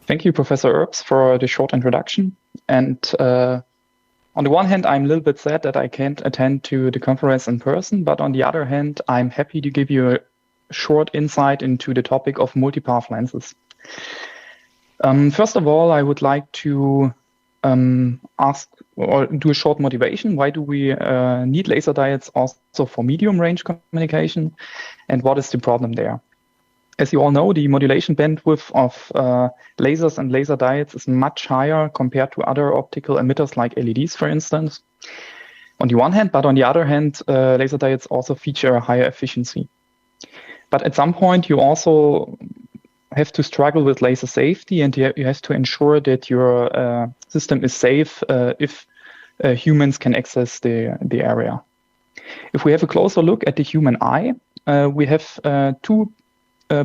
Thank you, Professor Erbs, for the short introduction. And on the one hand, I'm a little bit sad that I can't attend to the conference in person, but on the other hand, I'm happy to give you a short insight into the topic of multipath lenses. First of all, I would like to ask or do a short motivation. Why do we need laser diodes also for medium range communication? And what is the problem there? As you all know, the modulation bandwidth of lasers and laser diodes is much higher compared to other optical emitters like LEDs, for instance, on the one hand, but on the other hand, laser diodes also feature a higher efficiency. But at some point, you also have to struggle with laser safety, and you have to ensure that your system is safe if humans can access the area. If we have a closer look at the human eye, we have two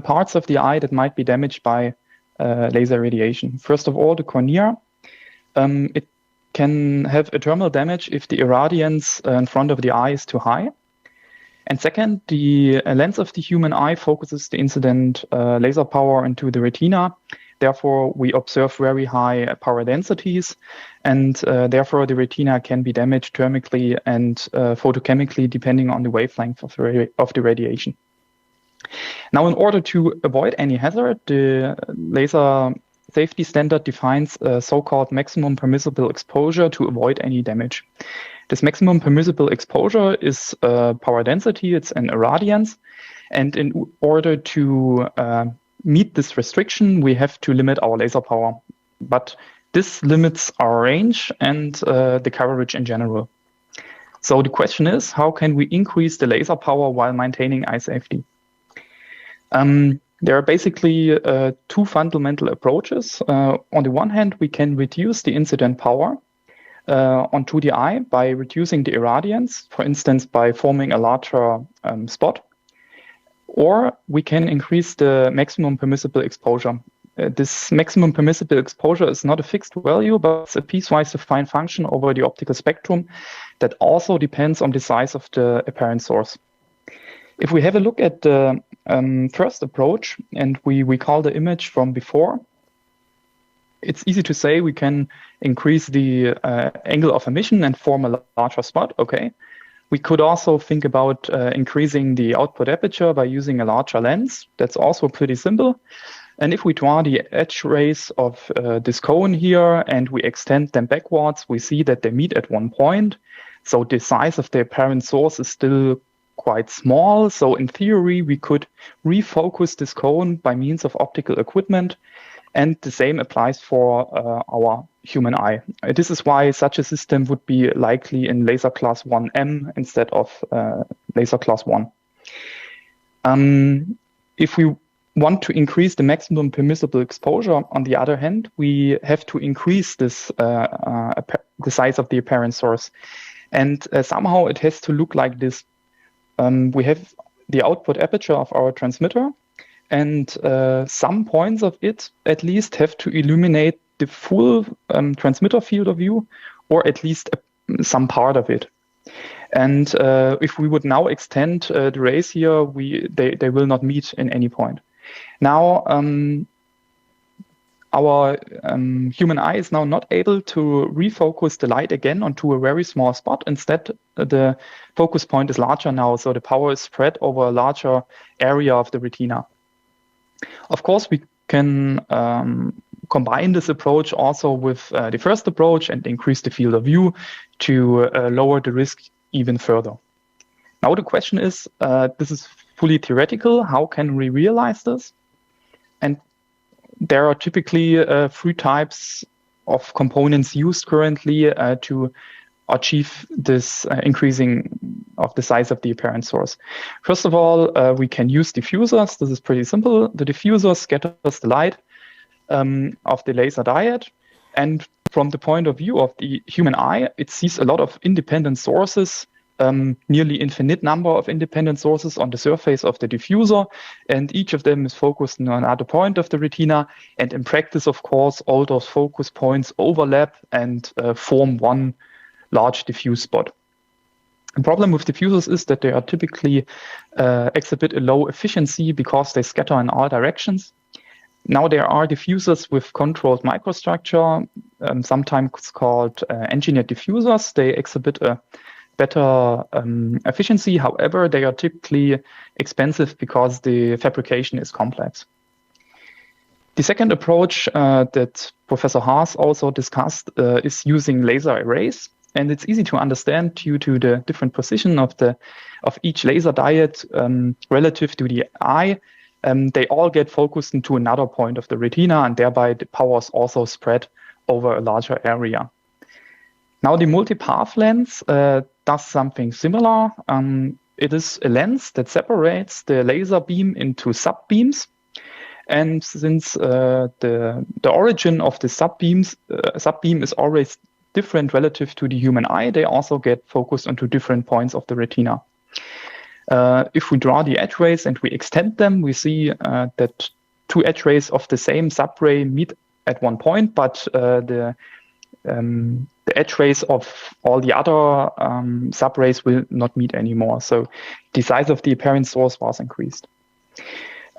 parts of the eye that might be damaged by laser radiation. First of all, the cornea. It can have a thermal damage if the irradiance in front of the eye is too high. And second, the lens of the human eye focuses the incident laser power into the retina. Therefore, we observe very high power densities, and therefore the retina can be damaged thermically and photochemically depending on the wavelength of the radiation. Now, in order to avoid any hazard, the laser safety standard defines a so-called maximum permissible exposure to avoid any damage. This maximum permissible exposure is power density, it's an irradiance, and in order to meet this restriction, we have to limit our laser power. But this limits our range and the coverage in general. So the question is, how can we increase the laser power while maintaining eye safety? There are basically two fundamental approaches. On the one hand, we can reduce the incident power onto the eye by reducing the irradiance, for instance, by forming a larger spot. Or we can increase the maximum permissible exposure. This maximum permissible exposure is not a fixed value, but it's a piecewise defined function over the optical spectrum that also depends on the size of the apparent source. If we have a look at the first approach, and we call the image from before, it's easy to say we can increase the angle of emission and form a larger spot, okay. We could also think about increasing the output aperture by using a larger lens. That's also pretty simple. And if we draw the edge rays of this cone here and we extend them backwards, we see that they meet at one point. So the size of the apparent source is still quite small. So in theory, we could refocus this cone by means of optical equipment. And the same applies for our human eye. This is why such a system would be likely in laser class 1M instead of laser class 1. If we want to increase the maximum permissible exposure, on the other hand, we have to increase this the size of the apparent source. And somehow it has to look like this. We have the output aperture of our transmitter, and some points of it at least have to illuminate the full transmitter field of view, or at least some part of it. And if we would now extend the rays here, they will not meet in any point. Now, our human eye is now not able to refocus the light again onto a very small spot. Instead, the focus point is larger now, so the power is spread over a larger area of the retina. Of course, we can combine this approach also with the first approach and increase the field of view to lower the risk even further. Now the question is, this is fully theoretical. How can we realize this? And there are typically three types of components used currently to achieve this increasing of the size of the apparent source. First of all, we can use diffusers. This is pretty simple. The diffuser scatters the light of the laser diode, and from the point of view of the human eye, it sees a lot of independent sources, nearly infinite number of independent sources on the surface of the diffuser, and each of them is focused on another point of the retina. And in practice, of course, all those focus points overlap and form one large diffuse spot. The problem with diffusers is that they are typically exhibit a low efficiency because they scatter in all directions. Now there are diffusers with controlled microstructure, sometimes called engineered diffusers. They exhibit a better efficiency. However, they are typically expensive because the fabrication is complex. The second approach that Professor Haas also discussed is using laser arrays. And it's easy to understand due to the different position of each laser diode relative to the eye. They all get focused into another point of the retina, and thereby the power is also spread over a larger area. Now the multipath lens does something similar. It is a lens that separates the laser beam into sub-beams. And since the origin of the sub-beam is always different relative to the human eye, they also get focused onto different points of the retina. If we draw the edge rays and we extend them, we see that two edge rays of the same subray meet at one point, but the edge rays of all the other subrays will not meet anymore. So the size of the apparent source was increased.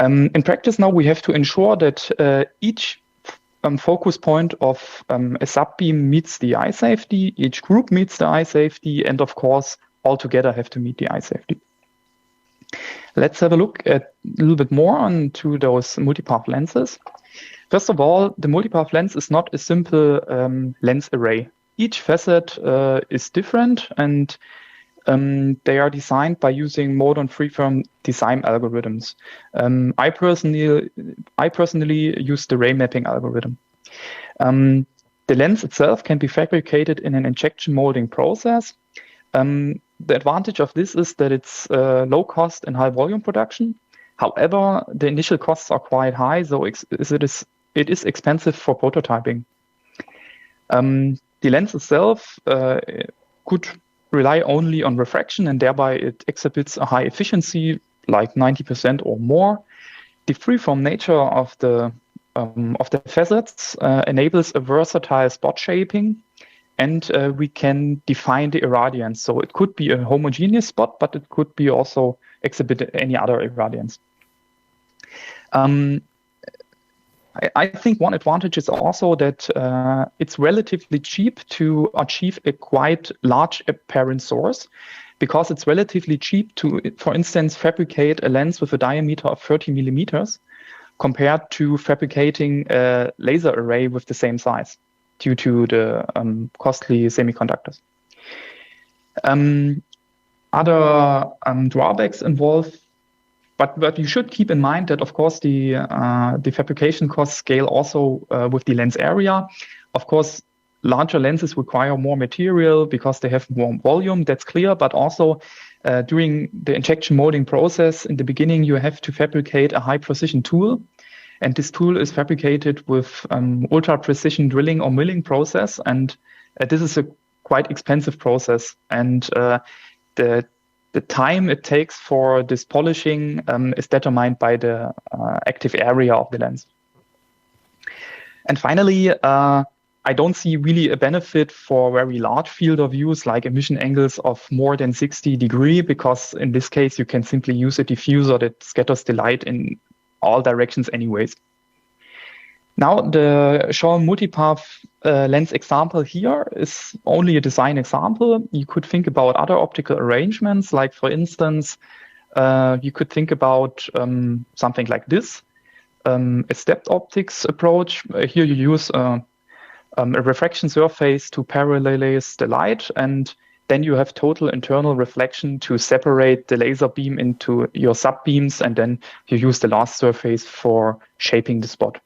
In practice now, we have to ensure that each focus point of a subbeam meets the eye safety, each group meets the eye safety, and of course, all together have to meet the eye safety. Let's have a look at a little bit more onto those multipath lenses. First of all, the multipath lens is not a simple lens array. Each facet is different, and they are designed by using modern freeform design algorithms. I personally use the ray mapping algorithm. The lens itself can be fabricated in an injection molding process. The advantage of this is that it's low cost and high volume production. However, the initial costs are quite high, so it is expensive for prototyping. The lens itself could rely only on refraction, and thereby it exhibits a high efficiency, like 90% or more. The freeform nature of the facets enables a versatile spot shaping, and we can define the irradiance. So it could be a homogeneous spot, but it could be also exhibit any other irradiance. I think one advantage is also that it's relatively cheap to achieve a quite large apparent source, because it's relatively cheap to, for instance, fabricate a lens with a diameter of 30 millimeters compared to fabricating a laser array with the same size due to the costly semiconductors. Other drawbacks involve, but you should keep in mind that, of course, the fabrication costs scale also with the lens area. Of course, larger lenses require more material because they have more volume, that's clear, but also during the injection molding process, in the beginning, you have to fabricate a high precision tool. And this tool is fabricated with ultra precision drilling or milling process. And this is a quite expensive process. And the time it takes for this polishing is determined by the active area of the lens. And finally, I don't see really a benefit for very large field of views like emission angles of more than 60 degrees, because in this case, you can simply use a diffuser that scatters the light in all directions anyways. Now, the shown multipath lens example here is only a design example. You could think about other optical arrangements, like, for instance, you could think about something like this, a stepped optics approach. Here you use a refraction surface to parallelize the light, and then you have total internal reflection to separate the laser beam into your sub-beams, and then you use the last surface for shaping the spot.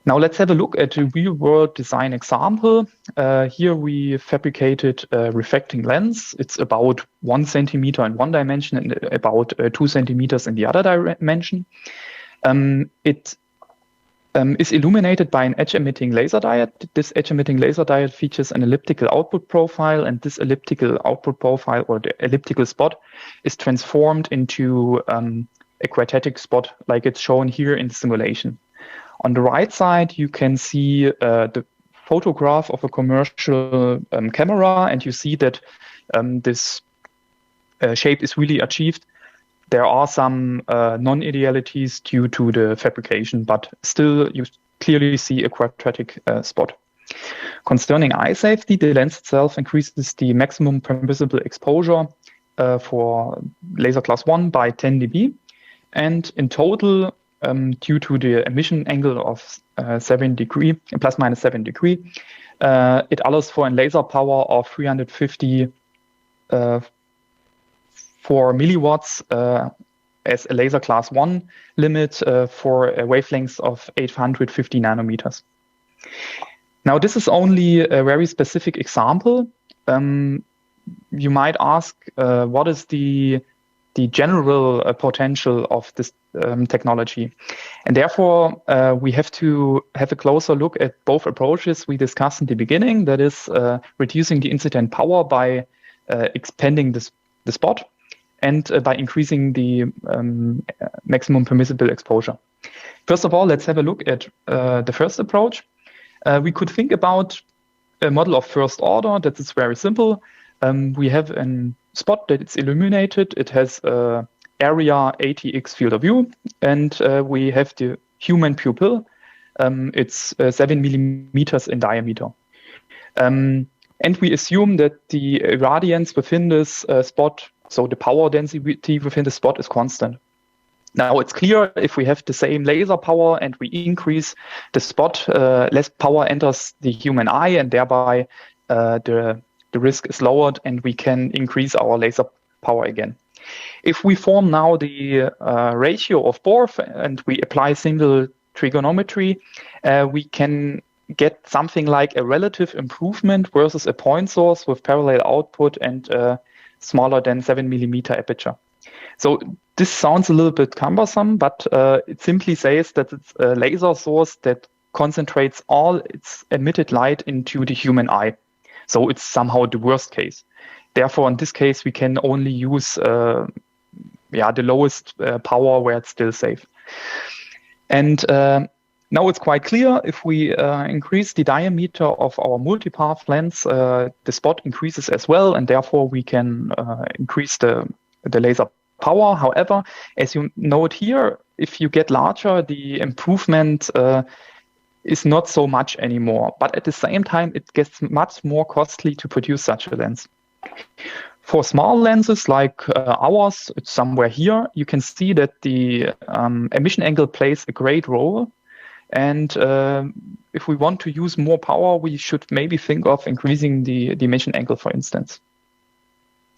Now let's have a look at a real-world design example. Here we fabricated a reflecting lens. It's about 1 centimeter in one dimension and about 2 centimeters in the other dimension. It is illuminated by an edge-emitting laser diode. This edge-emitting laser diode features an elliptical output profile, and this elliptical output profile, or the elliptical spot, is transformed into a quadratic spot like it's shown here in the simulation. On the right side, you can see the photograph of a commercial camera, and you see that this shape is really achieved there are some non-idealities due to the fabrication, but still you clearly see a quadratic spot. Concerning eye safety, the lens itself increases the maximum permissible exposure for laser class 1 by 10 dB. And in total, due to the emission angle of 7 degree, plus minus 7 degree, it allows for a laser power of 350 4 milliwatts as a laser class 1 limit for a wavelength of 850 nanometers. Now, this is only a very specific example. You might ask, what is the general potential of this technology? And therefore, we have to have a closer look at both approaches we discussed in the beginning, that is reducing the incident power by expanding the spot and by increasing the maximum permissible exposure. First of all, let's have a look at the first approach. We could think about a model of first order that is very simple. We have a spot that is illuminated. It has area ATX field of view, and we have the human pupil. It's 7 millimeters in diameter. And we assume that the irradiance within this spot, so the power density within the spot, is constant. Now, it's clear if we have the same laser power and we increase the spot, less power enters the human eye, and thereby the risk is lowered and we can increase our laser power again. If we form now the ratio of both and we apply single trigonometry, we can get something like a relative improvement versus a point source with parallel output and smaller than 7 millimeter aperture. So this sounds a little bit cumbersome, but it simply says that it's a laser source that concentrates all its emitted light into the human eye. So it's somehow the worst case. Therefore, in this case, we can only use the lowest power where it's still safe. And now it's quite clear, if we increase the diameter of our multipath lens, the spot increases as well, and therefore we can increase the laser power. However, as you note here, if you get larger, the improvement is not so much anymore. But at the same time, it gets much more costly to produce such a lens. For small lenses like ours, it's somewhere here, you can see that the emission angle plays a great role. And if we want to use more power, we should maybe think of increasing the emission angle, for instance.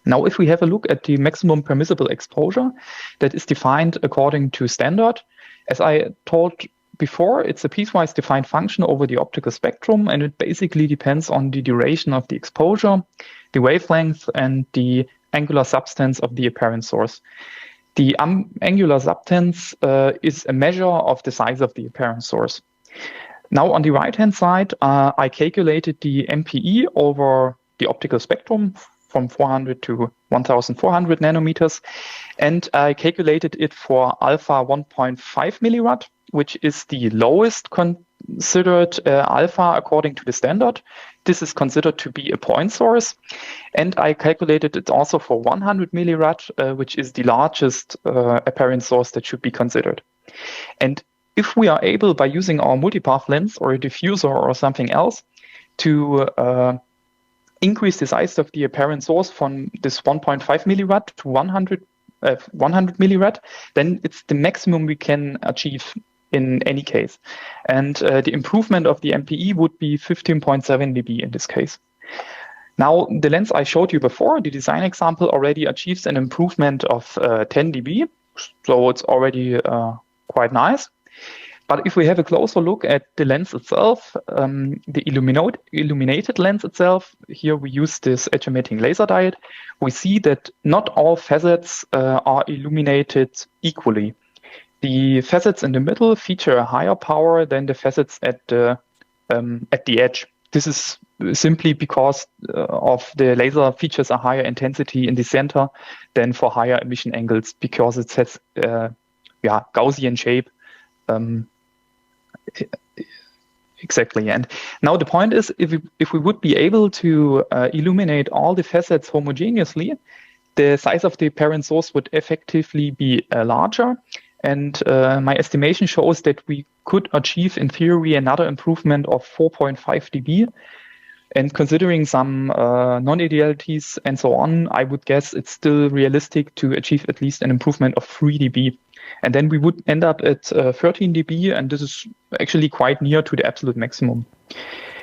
Now, if we have a look at the maximum permissible exposure that is defined according to standard, as I told before, it's a piecewise defined function over the optical spectrum, and it basically depends on the duration of the exposure, the wavelength, and the angular substance of the apparent source. The angular substance is a measure of the size of the apparent source. Now, on the right-hand side, I calculated the MPE over the optical spectrum from 400 to 1400 nanometers, and I calculated it for alpha 1.5 millirad, which is the lowest considered alpha according to the standard. This is considered to be a point source. And I calculated it also for 100 millirad, which is the largest apparent source that should be considered. And if we are able, by using our multipath lens or a diffuser or something else, to increase the size of the apparent source from this 1.5 millirad to 100 millirad, then it's the maximum we can achieve in any case. And the improvement of the MPE would be 15.7 dB in this case. Now, the lens I showed you before, the design example, already achieves an improvement of 10 dB. So it's already quite nice. But if we have a closer look at the lens itself, the illuminated lens itself, here we use this edge-emitting laser diode, we see that not all facets are illuminated equally. The facets in the middle feature a higher power than the facets at the edge. This is simply because of the laser features a higher intensity in the center than for higher emission angles, because it has Gaussian shape. Exactly. And now the point is, if we would be able to illuminate all the facets homogeneously, the size of the parent source would effectively be larger. And my estimation shows that we could achieve, in theory, another improvement of 4.5 dB. And considering some non-idealities and so on, I would guess it's still realistic to achieve at least an improvement of 3 dB. And then we would end up at 13 dB, and this is actually quite near to the absolute maximum.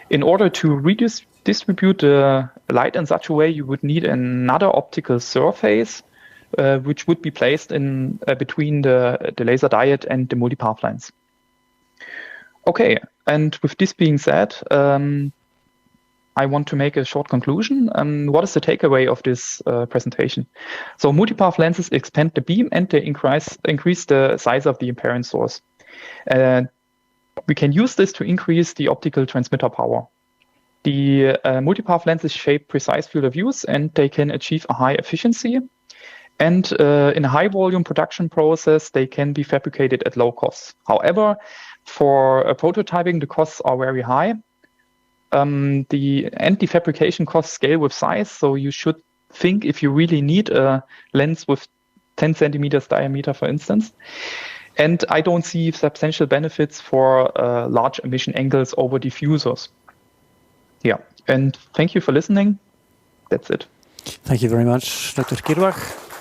In order to redistribute the light in such a way, you would need another optical surface, which would be placed in between the laser diode and the multipath lens. Okay, and with this being said, I want to make a short conclusion. What is the takeaway of this presentation? So multipath lenses expand the beam and they increase the size of the apparent source. We can use this to increase the optical transmitter power. The multipath lenses shape precise field of views and they can achieve a high efficiency. And in a high volume production process, they can be fabricated at low costs. However, for prototyping, the costs are very high. The fabrication costs scale with size, so you should think if you really need a lens with 10 centimeters diameter, for instance. And I don't see substantial benefits for large emission angles over diffusers. Yeah, and thank you for listening. That's it. Thank you very much, Dr. Kirbach.